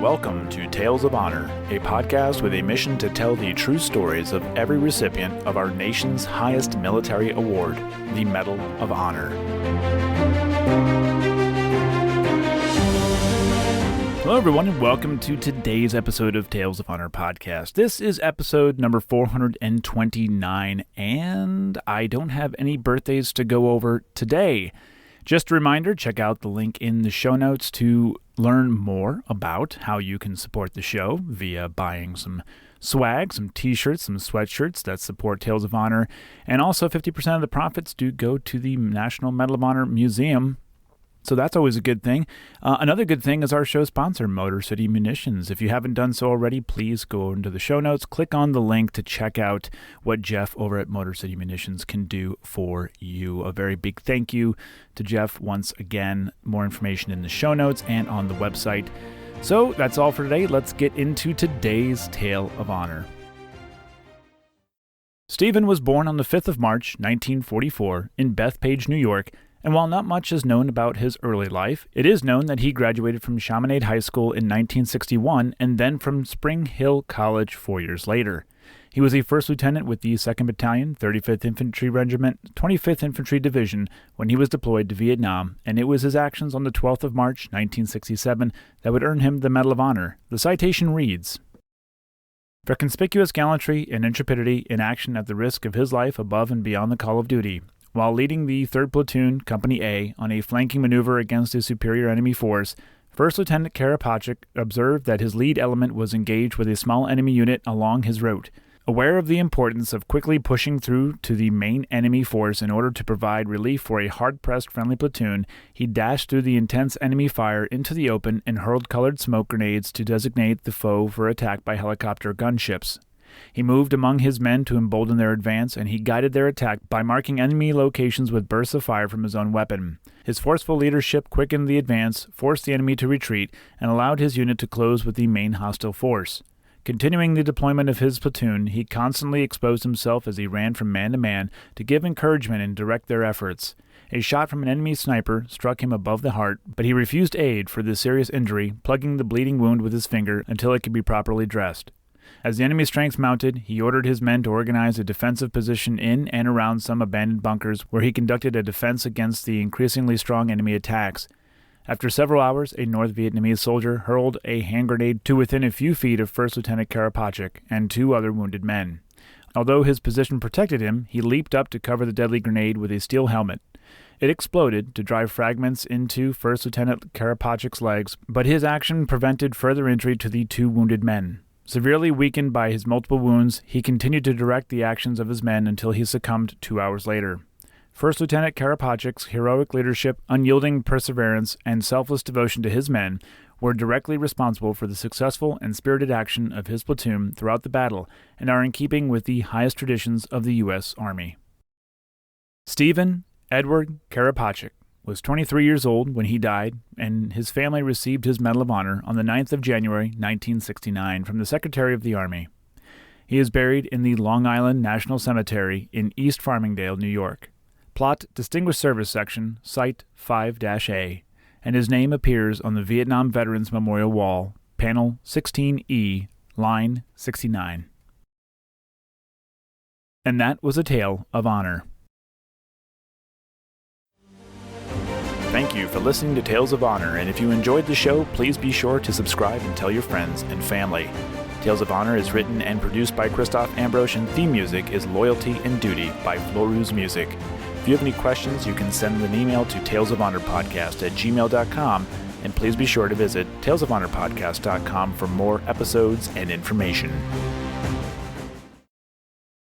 Welcome to Tales of Honor, a podcast with a mission to tell the true stories of every recipient of our nation's highest military award, the Medal of Honor. Hello everyone and welcome to today's episode of Tales of Honor podcast. This is episode number 429 and I don't have any birthdays to go over today. Just a reminder, check out the link in the show notes to learn more about how you can support the show via buying some swag, some t-shirts, some sweatshirts that support Tales of Honor, and also 50% of the profits do go to the National Medal of Honor Museum. So that's always a good thing. Another good thing is our show sponsor, Motor City Munitions. If you haven't done so already, please go into the show notes, click on the link to check out what Jeff over at Motor City Munitions can do for you. A very big thank you to Jeff once again. More information in the show notes and on the website. So that's all for today. Let's get into today's Tale of Honor. Stephen was born on the 5th of March, 1944, in Bethpage, New York. And while not much is known about his early life, it is known that he graduated from Chaminade High School in 1961 and then from Spring Hill College 4 years later. He was a first lieutenant with the 2nd Battalion, 35th Infantry Regiment, 25th Infantry Division when he was deployed to Vietnam, and it was his actions on the 12th of March, 1967, that would earn him the Medal of Honor. The citation reads, "For conspicuous gallantry and intrepidity in action at the risk of his life above and beyond the call of duty, while leading the 3rd Platoon, Company A, on a flanking maneuver against a superior enemy force, First Lieutenant Karopczyc observed that his lead element was engaged with a small enemy unit along his route. Aware of the importance of quickly pushing through to the main enemy force in order to provide relief for a hard-pressed friendly platoon, he dashed through the intense enemy fire into the open and hurled colored smoke grenades to designate the foe for attack by helicopter gunships. He moved among his men to embolden their advance, and he guided their attack by marking enemy locations with bursts of fire from his own weapon. His forceful leadership quickened the advance, forced the enemy to retreat, and allowed his unit to close with the main hostile force. Continuing the deployment of his platoon, he constantly exposed himself as he ran from man to man to give encouragement and direct their efforts. A shot from an enemy sniper struck him above the heart, but he refused aid for the serious injury, plugging the bleeding wound with his finger until it could be properly dressed. As the enemy's strength mounted, he ordered his men to organize a defensive position in and around some abandoned bunkers where he conducted a defense against the increasingly strong enemy attacks. After several hours, a North Vietnamese soldier hurled a hand grenade to within a few feet of First Lieutenant Karopczyc and 2 other wounded men. Although his position protected him, he leaped up to cover the deadly grenade with a steel helmet. It exploded to drive fragments into First Lieutenant Karopczic's legs, but his action prevented further injury to the 2 wounded men. Severely weakened by his multiple wounds, he continued to direct the actions of his men until he succumbed 2 hours later. First Lieutenant Karopczic's heroic leadership, unyielding perseverance, and selfless devotion to his men were directly responsible for the successful and spirited action of his platoon throughout the battle and are in keeping with the highest traditions of the U.S. Army. Stephen Edward Karopczyc was 23 years old when he died, and his family received his Medal of Honor on the 9th of January, 1969, from the Secretary of the Army. He is buried in the Long Island National Cemetery in East Farmingdale, New York. Plot Distinguished Service Section, Site 5-A, and his name appears on the Vietnam Veterans Memorial Wall, Panel 16E, Line 69. And that was a Tale of Honor. Thank you for listening to Tales of Honor, and if you enjoyed the show, please be sure to subscribe and tell your friends and family. Tales of Honor is written and produced by Christoph Ambrosch, and theme music is Loyalty and Duty by Floruz Music. If you have any questions, you can send an email to talesofhonorpodcast@gmail.com, and please be sure to visit talesofhonorpodcast.com for more episodes and information.